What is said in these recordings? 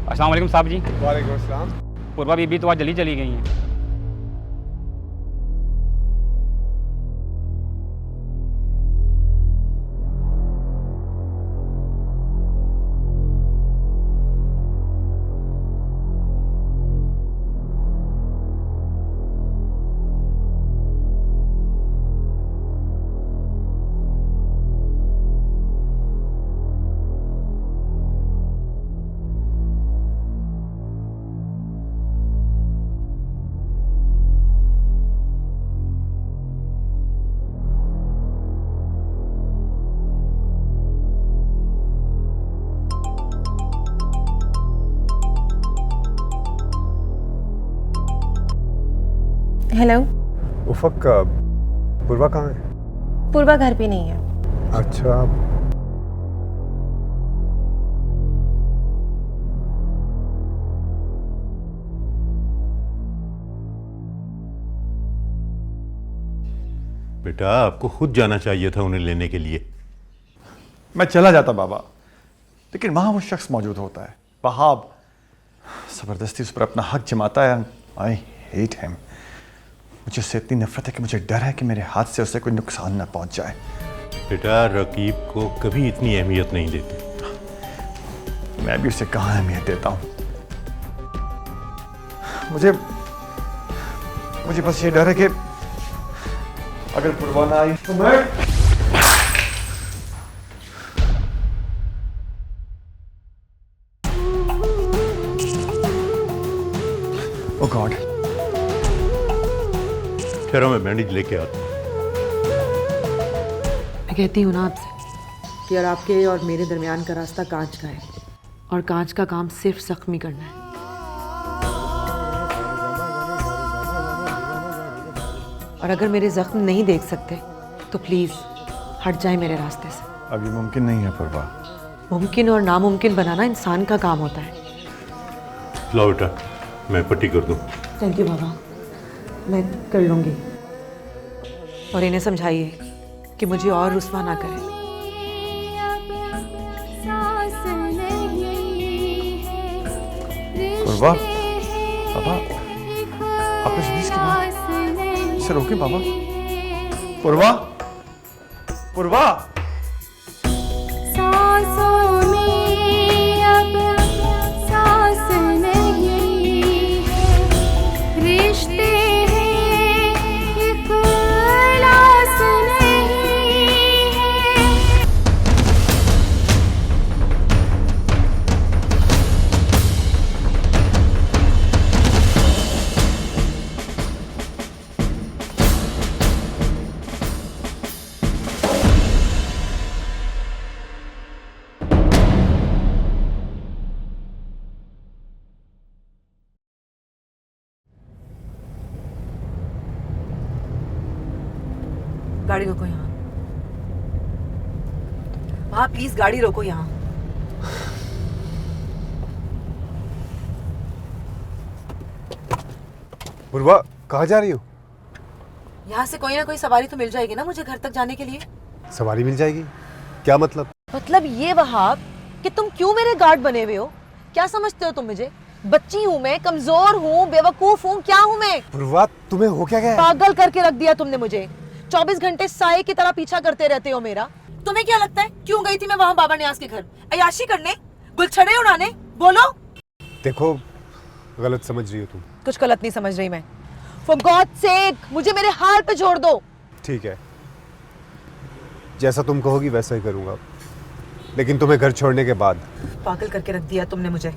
अस्सलाम वालेकुम साहब जी। वालेकुम अस्सलाम। पूर्वा बीबी तो आज जल्दी चली गई हैं। हेलो। उफक, पूर्वा कहाँ है? पूर्वा घर पे नहीं है। अच्छा। बेटा, आपको खुद जाना चाहिए था उन्हें लेने के लिए। मैं चला जाता बाबा, लेकिन वहां वो शख्स मौजूद होता है, वहाब। जबरदस्ती उस पर अपना हक जमाता है। I hate him. मुझे उससे इतनी नफरत है कि मुझे डर है कि मेरे हाथ से उसे कोई नुकसान ना पहुंच जाए। बेटा, रकीब को कभी इतनी अहमियत नहीं देते। मैं भी उसे कहाँ अहमियत देता हूं। मुझे बस ये डर है कि अगर पूर्वा ना आई तो मैं ओह गॉड। ठहरो, मैं बैंडेज लेके आता हूं। मैं कहती हूँ ना आपसे कि यार आपके और मेरे दरमियान का रास्ता कांच का है और कांच का काम सिर्फ जख्मी करना है। और अगर मेरे जख्म नहीं देख सकते तो प्लीज हट जाए मेरे रास्ते से। अब ये मुमकिन नहीं है पूर्वा। मुमकिन और नामुमकिन बनाना इंसान का काम होता है। लो बेटा, मैं पट्टी कर दूं। थैंक यू बाबा, मैं कर लूँगी। और इन्हें समझाइए कि मुझे और रुस्वा ना करें। पूर्वा, बाबा, आपने सुनी इसकी बात? इसे रोके बाबा। पूर्वा, पूर्वा। गाड़ी रोको यहाँ। वहाँ प्लीज गाड़ी रोको यहाँ। पूर्वा, कहाँ जा रही हो? यहाँ से कोई ना कोई सवारी तो मिल जाएगी ना मुझे घर तक जाने के लिए। सवारी मिल जाएगी? क्या मतलब? मतलब ये वहाब कि तुम क्यों मेरे गार्ड बने हुए हो? क्या समझते हो तुम मुझे? बच्ची हूँ मैं, कमजोर हूँ, बेवकूफ हूँ, क्या हूँ मैं? पूर्वा, तुम्हें हो क्या गया? पागल करके रख दिया तुमने मुझे। 24 घंटे साए की तरह पीछा करते रहते हो मेरा। तुम्हें क्या लगता है क्यों गई थी मैं वहाँ बाबा न्याज के घर? अयाशी करने, गुलछड़े उड़ाने? बोलो। देखो, गलत समझ रही हो तुम। कुछ गलत नहीं समझ रही मैं। For God's sake, मुझे मेरे हाल पे छोड़ दो। ठीक है, जैसा तुम कहोगी वैसा ही करूंगा, लेकिन तुम्हें घर छोड़ने के बाद। पागल करके रख दिया तुमने मुझे।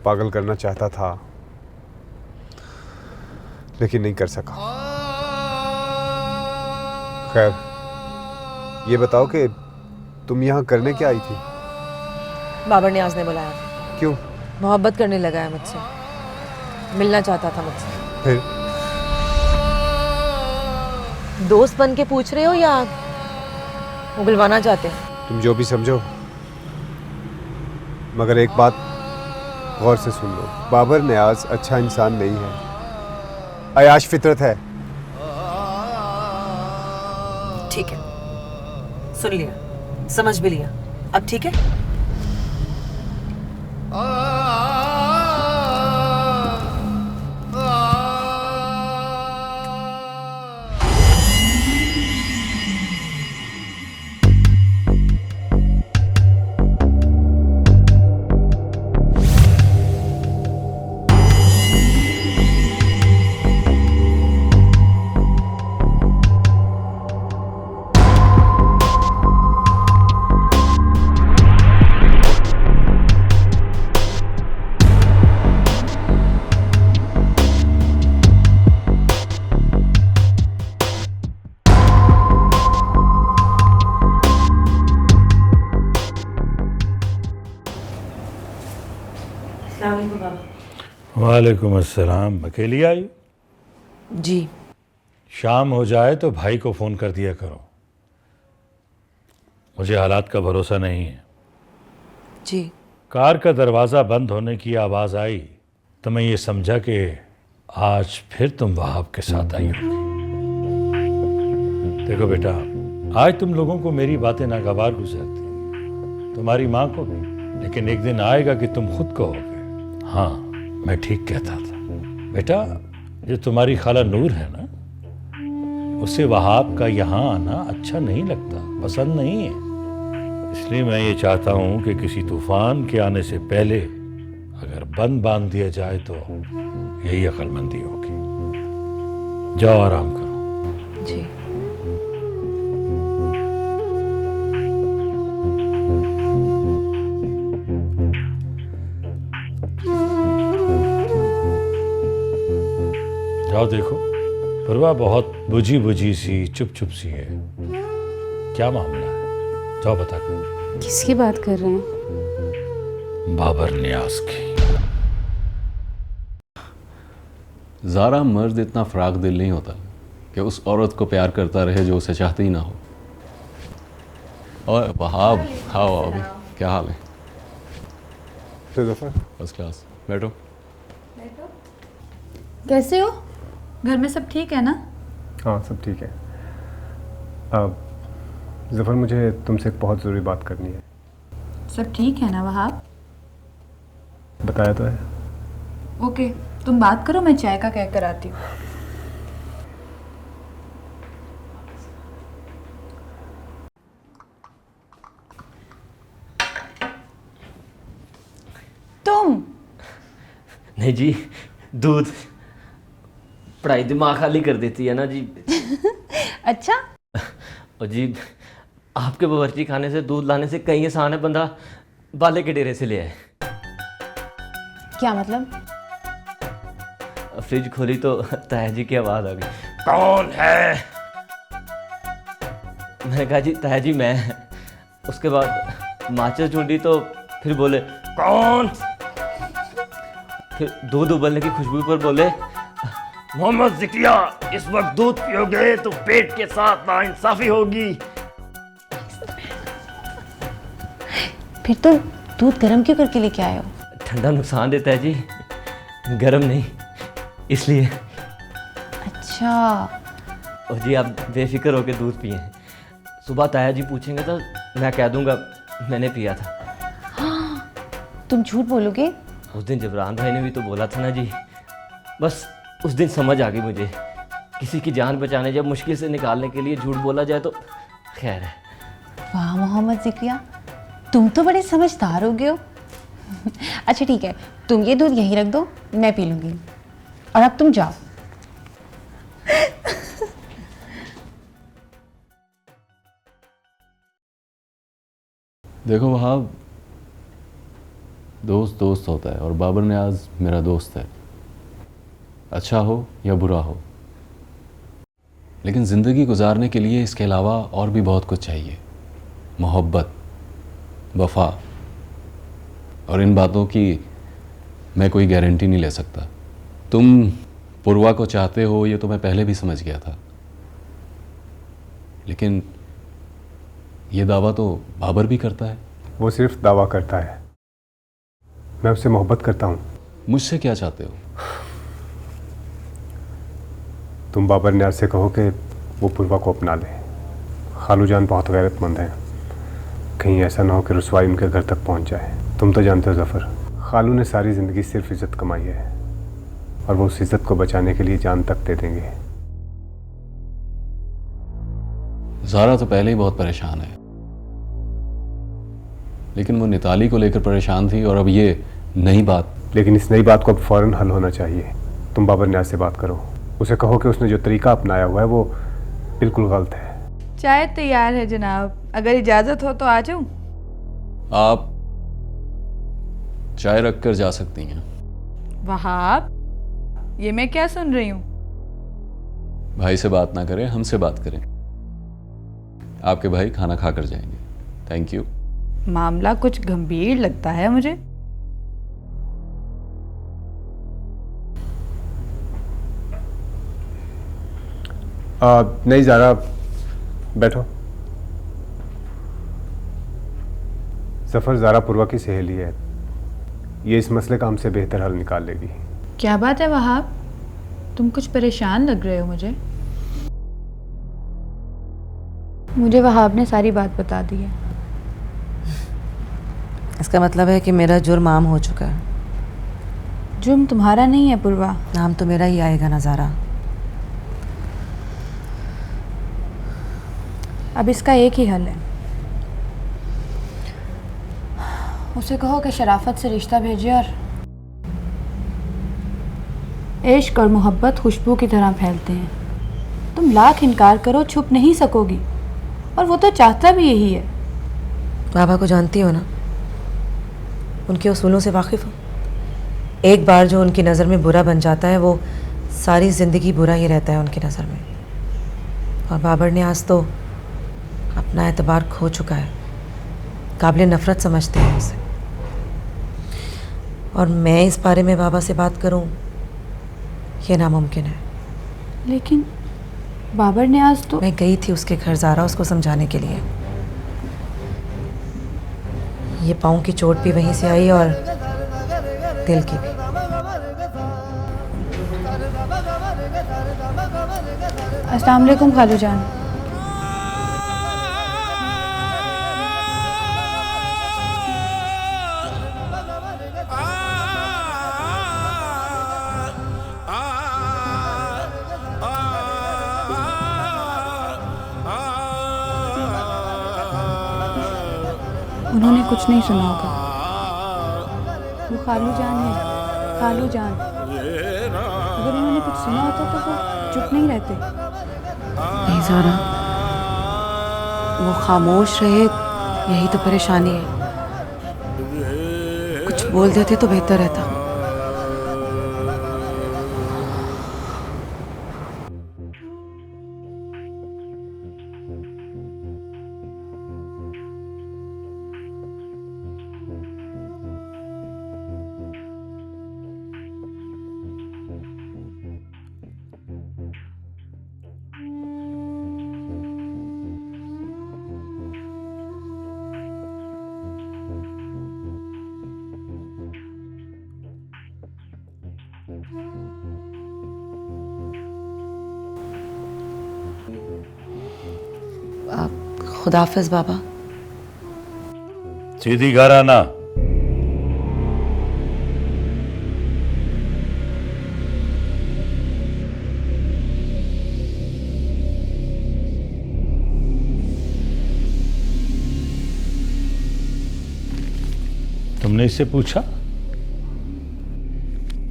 पागल करना चाहता था लेकिन नहीं कर सका। खैर, ये बताओ कि तुम यहाँ करने क्या आई थी? बाबर न्याज ने बुलाया। क्यों? मोहब्बत करने लगा है मुझसे, मिलना चाहता था मुझसे। फिर? दोस्त बन के पूछ रहे हो या उगलवाना चाहते हो? तुम जो भी समझो, मगर एक बात गौर से सुन लो। बाबर न्याज अच्छा इंसान नहीं है, अयाश फितरत है। ठीक है, सुन लिया, समझ भी लिया। अब ठीक है? वालेकुम अस्सलाम। अकेली आई? जी। शाम हो जाए तो भाई को फ़ोन कर दिया करो, मुझे हालात का भरोसा नहीं है। जी। कार का दरवाज़ा बंद होने की आवाज़ आई तो मैं ये समझा कि आज फिर तुम वहाब के साथ आई हो। देखो बेटा, आज तुम लोगों को मेरी बातें नागवार गुजरती, तुम्हारी माँ को भी, लेकिन एक दिन आएगा कि तुम खुद कहोगे हाँ मैं ठीक कहता था। बेटा, जो तुम्हारी खाला नूर है ना, उसे वहाब का यहाँ आना अच्छा नहीं लगता, पसंद नहीं है। इसलिए मैं ये चाहता हूँ कि किसी तूफान के आने से पहले अगर बंद बांध दिया जाए तो यही अक्लमंदी होगी। जाओ आराम करो। जी। जाओ देखो, परवा बहुत बुझी बुझी सी चुप चुप सी है, क्या मामला है? जाओ बता कर। किसकी बात कर रहे हैं? बाबर नियाज की। ज़ारा मर्द इतना फ़राक दिल नहीं होता कि उस औरत को प्यार करता रहे जो उसे चाहती ही ना हो। और वहाब, हाँ अभी क्या हाल है? First class. बैठो। कैसे हो? घर में सब ठीक है ना? हाँ सब ठीक है। ज़फ़र, मुझे तुमसे एक बहुत ज़रूरी बात करनी है। सब ठीक है ना वहाब? बताया तो है। ओके, तुम बात करो, मैं चाय का कह कर आती हूँ। तुम? नहीं जी, दूध पढ़ाई दिमाग खाली कर देती है ना जी। अच्छा। और जी, आपके बावर्ची खाने से दूध लाने से कहीं आसान है, बंदा बाले के डेरे से ले आए। क्या मतलब? फ्रिज खोली तो ताया जी की आवाज़ आ गई, कौन है? मैंने कहा जी ताया जी मैं। उसके बाद माचिस ढूंढी तो फिर बोले कौन? फिर दूध उबलने की खुशबू पर बोले मोहम्मद ज़िकिया, इस वक्त दूध पियोगे तो पेट के साथ नाइंसाफी होगी। फिर तो दूध गर्म क्यों करके लेके आए हो? ठंडा नुकसान देता है जी, गर्म नहीं, इसलिए। अच्छा। और जी आप बेफिक्र होकर दूध पिए, सुबह ताया जी पूछेंगे तो मैं कह दूंगा मैंने पिया था। हाँ, तुम झूठ बोलोगे? उस दिन जबरान भाई ने भी तो बोला था ना जी। बस उस दिन समझ आ गई मुझे, किसी की जान बचाने जब मुश्किल से निकालने के लिए झूठ बोला जाए तो खैर है। वाह मोहम्मद ज़िकिया, तुम तो बड़े समझदार हो गए हो। अच्छा ठीक है, तुम ये दूध यहीं रख दो, मैं पी लूँगी। और अब तुम जाओ। देखो वहाब, दोस्त दोस्त होता है और बाबर नियाज मेरा दोस्त है, अच्छा हो या बुरा हो। लेकिन ज़िंदगी गुजारने के लिए इसके अलावा और भी बहुत कुछ चाहिए, मोहब्बत, वफा। और इन बातों की मैं कोई गारंटी नहीं ले सकता। तुम पूर्वा को चाहते हो ये तो मैं पहले भी समझ गया था, लेकिन ये दावा तो बाबर भी करता है। वो सिर्फ दावा करता है, मैं उससे मोहब्बत करता हूँ। मुझसे क्या चाहते हो? तुम बाबर नियाज से कहो कि वो पूर्वा को अपना ले। खालू जान बहुत गैरतमंद है, कहीं ऐसा ना हो कि रुसवाई उनके घर तक पहुंच जाए। तुम तो जानते हो ज़फ़र, खालू ने सारी ज़िंदगी सिर्फ इज्जत कमाई है और वो उस इज्जत को बचाने के लिए जान तक दे देंगे। ज़ारा तो पहले ही बहुत परेशान है, लेकिन वो निताली को लेकर परेशान थी और अब ये नई बात। लेकिन इस नई बात को अब फ़ौरन हल होना चाहिए। तुम बाबर न्याज से बात करो, उसे कहो कि उसने जो तरीका अपनाया हुआ है वो बिल्कुल गलत है। चाय तैयार है जनाब, अगर इजाज़त हो तो आ जाऊं। आप चाय रख कर जा सकती हैं। वहाब, ये मैं क्या सुन रही हूँ? भाई से बात ना करें, हमसे बात करें। आपके भाई खाना खा कर जाएंगे। Thank you. मामला कुछ गंभीर लगता है मुझे। नहीं ज़ारा, बैठो। सफ़र ज़ारा पूर्वा की सहेली है, ये इस मसले का हमसे बेहतर हल निकाल लेगी। क्या बात है वहाब, तुम कुछ परेशान लग रहे हो मुझे। मुझे वहाब ने सारी बात बता दी है। इसका मतलब है कि मेरा जुर्म आम हो चुका है। जुर्म तुम्हारा नहीं है पूर्वा, नाम तो मेरा ही आएगा ना ज़ारा। अब इसका एक ही हल है। उसे कहो कि शराफत से रिश्ता भेजे और इश्क और मोहब्बत खुशबू की तरह फैलते हैं। तुम लाख इनकार करो, छुप नहीं सकोगी, और वो तो चाहता भी यही है। बाबा को जानती हो ना, उनके उसूलों से वाकिफ़ हो। एक बार जो उनकी नज़र में बुरा बन जाता है वो सारी ज़िंदगी बुरा ही रहता है उनकी नज़र में। और बाबर ने आज तो अपना एतबार खो चुका है, काबिल नफ़रत समझते हैं उसे। और मैं इस बारे में बाबा से बात करूं, ये नामुमकिन है। लेकिन बाबर ने आज तो। मैं गई थी उसके घर ज़ारा उसको समझाने के लिए। ये पाँव की चोट भी वहीं से आई और दिल की भी। अस्सलाम वालेकुम खालू जान। उन्होंने कुछ नहीं सुना होगा। वो खालू जान है, खालू जान। अगर उन्होंने कुछ सुना होता तो वो चुप नहीं रहते। नहीं ज़ारा, वो खामोश रहे, यही तो परेशानी है। कुछ बोल देते तो बेहतर रहता। खुदाफिज बाबा। सीधी घर आना। तुमने इससे पूछा?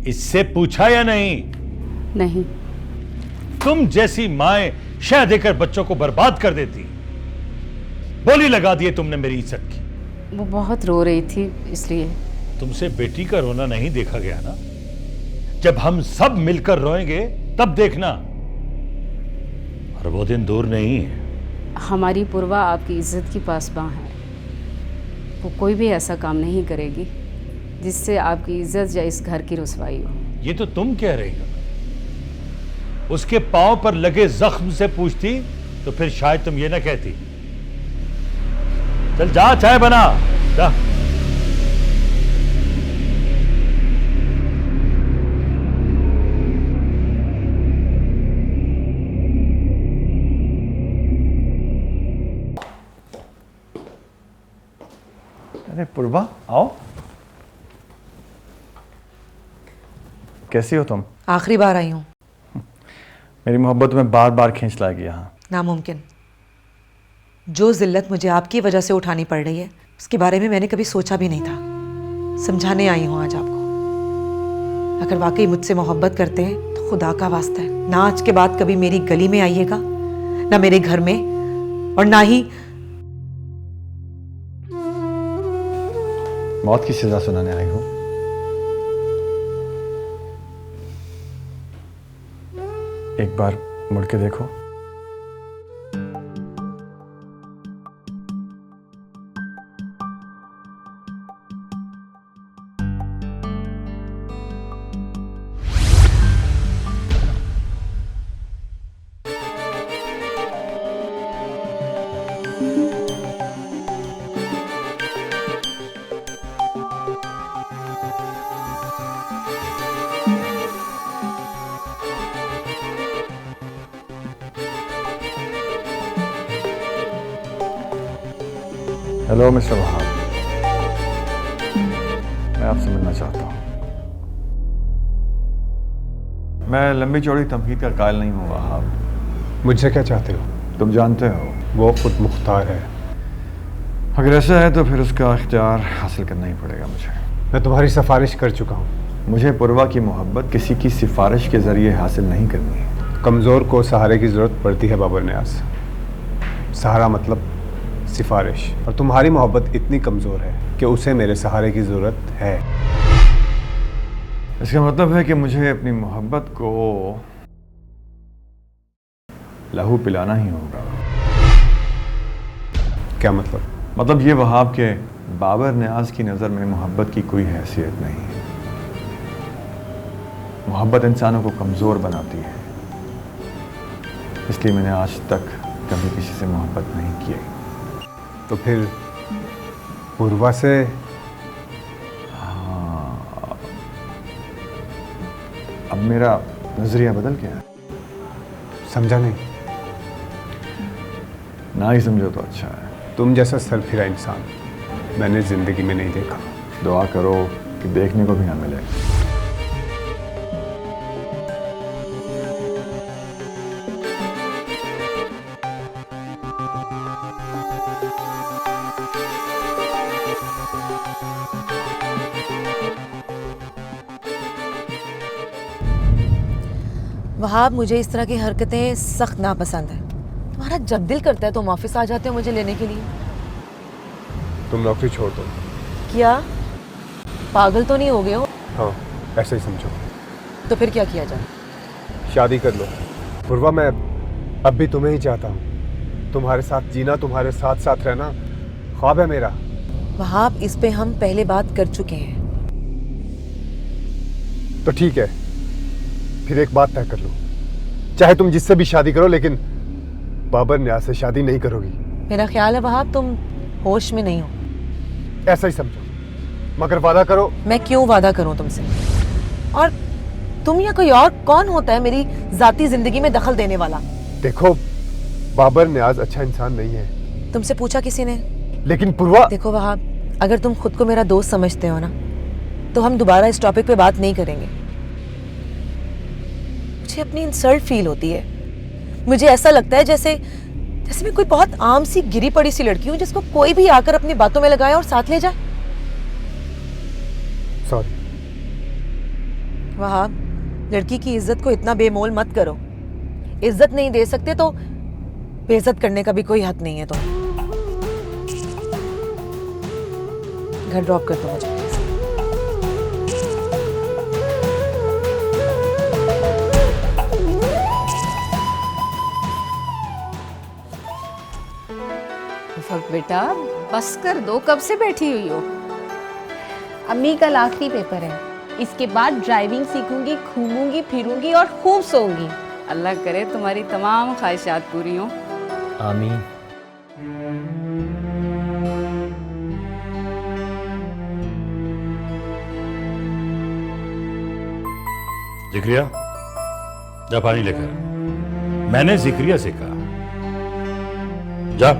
इससे पूछा या नहीं? नहीं। तुम जैसी माएं शह देकर बच्चों को बर्बाद कर देती, बोली लगा दिए तुमने मेरी इज्जत की। वो बहुत रो रही थी इसलिए। तुमसे बेटी का रोना नहीं देखा गया ना? जब हम सब मिलकर रोएंगे तब देखना। और वो दिन दूर नहीं है। हमारी पूर्वा आपकी इज्जत की पासबां है। वो कोई भी ऐसा काम नहीं करेगी जिससे आपकी इज्जत या इस घर की रुसवाई हो। ये तो तुम कह रही हो। उसके पांव पर लगे जख्म से पूछती तो फिर शायद तुम ये ना कहती। चल जा, चाय बना जा। अरे पूर्वा, आओ। कैसी हो तुम? आखिरी बार आई हूँ। मेरी मोहब्बत में बार बार खींच लाएगी यहाँ। नामुमकिन। जो जिल्लत मुझे आपकी वजह से उठानी पड़ रही है उसके बारे में मैंने कभी सोचा भी नहीं था। समझाने आई हूँ आज आपको। अगर वाकई मुझसे मोहब्बत करते हैं तो खुदा का वास्ता है, ना आज के बाद कभी मेरी गली में आइएगा, ना मेरे घर में, और ना ही मौत की सजा सुनाने आई हूँ। एक बार मुड़ के देखो। हेलो मिस्टर वहाब, मैं आपसे मिलना चाहता हूँ। मैं लंबी चौड़ी तमहीद का कायल नहीं हूँ वहाब। मुझसे क्या चाहते हो? तुम जानते हो वो खुद मुख्तार है। अगर ऐसा है तो फिर उसका इख्तियार हासिल करना ही पड़ेगा मुझे। मैं तुम्हारी सिफारिश कर चुका हूँ। मुझे पुरवा की मोहब्बत किसी की सिफारिश के जरिए हासिल नहीं करनी है। कमज़ोर को सहारे की ज़रूरत पड़ती है बाबर नियाज़। सहारा मतलब सिफारिश, और तुम्हारी मोहब्बत इतनी कमज़ोर है कि उसे मेरे सहारे की ज़रूरत है। इसका मतलब है कि मुझे अपनी मोहब्बत को लहू पिलाना ही होगा। क्या मतलब? मतलब ये वहाब के बाबर नियाज़ की नज़र में मोहब्बत की कोई हैसियत नहीं है। मोहब्बत इंसानों को कमज़ोर बनाती है, इसलिए मैंने आज तक कभी किसी से मोहब्बत नहीं की। तो फिर पूर्वा से? हाँ, अब मेरा नजरिया बदल गया है। समझा नहीं? ना ही समझो तो अच्छा है। तुम जैसा सरफिरा इंसान मैंने ज़िंदगी में नहीं देखा। दुआ करो कि देखने को भी ना मिले। वहाब, मुझे इस तरह की हरकतें सख्त नापसंद है। तुम्हारा जब दिल करता है तुम ऑफिस आ जाते हो मुझे लेने के लिए। तुम नौकरी छोड़ दो। क्या पागल तो नहीं हो गए हो? हाँ, ऐसे ही समझो। तो फिर क्या किया जाए? शादी कर लो। पूर्वा, मैं अब भी तुम्हें ही चाहता हूँ। तुम्हारे साथ जीना, तुम्हारे साथ साथ रहना ख्वाब है मेरा। वहाब, इस पे हम पहले बात कर चुके हैं। तो ठीक है, फिर एक बात तय कर लो। चाहे तुम जिससे भी शादी करो, लेकिन बाबर नियाज़ से शादी नहीं करोगी। मेरा ख्याल है वहाब तुम होश में नहीं हो। ऐसा ही समझो, मगर वादा करो। मैं क्यों वादा करूं तुमसे? और तुम या कोई और कौन होता है मेरी जाती जिंदगी में दखल देने वाला? देखो, बाबर नियाज़ अच्छा इंसान नहीं है। तुमसे पूछा किसी ने? लेकिन पूर्वा, देखो वहाब, अगर तुम खुद को मेरा दोस्त समझते हो ना, तो हम दोबारा इस टॉपिक पे बात नहीं करेंगे। मुझे अपनी इंसल्ट फील होती है। मुझे ऐसा लगता है जैसे मैं कोई बहुत आम सी गिरी पड़ी सी लड़की हूँ जिसको कोई भी आकर अपनी बातों में लगाए और साथ ले जाए। सॉरी। वहाब, लड़की की इज्जत को इतना बेमोल मत करो। इज्जत नहीं दे सकते तो बेइज्जत करने का भी कोई हक नहीं है। तो घर ड्रॉप कर दो मुझे। बेटा बस कर दो, कब से बैठी हुई हो? अम्मी, कल आखिरी पेपर है। इसके बाद ड्राइविंग सीखूंगी, घूमूंगी फिरूंगी और खूब सोऊंगी। अल्लाह करे तुम्हारी तमाम ख्वाहिशात पूरी हों। आमीन। जिक्रिया, जा पानी लेकर। मैंने जिक्रिया से कहा जा।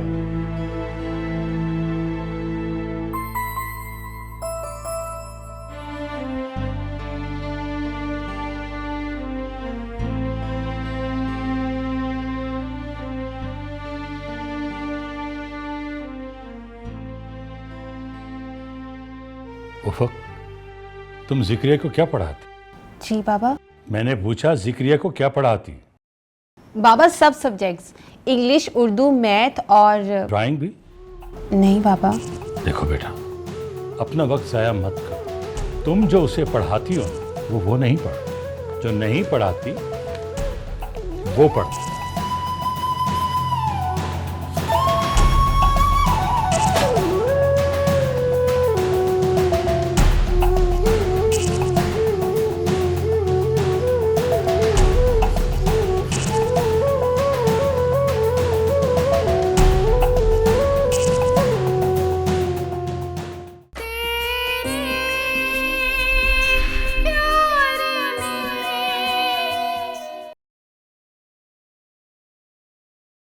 उफक, तुम जिक्रिया को क्या पढ़ाती? जी बाबा। मैंने पूछा जिक्रिया को क्या पढ़ाती? बाबा सब सब्जेक्ट्स, इंग्लिश, उर्दू, मैथ और ड्राइंग भी? नहीं बाबा। देखो बेटा, अपना वक्त ज़ाया मत करो। तुम जो उसे पढ़ाती हो वो नहीं पढ़ती, जो नहीं पढ़ाती वो पढ़ती।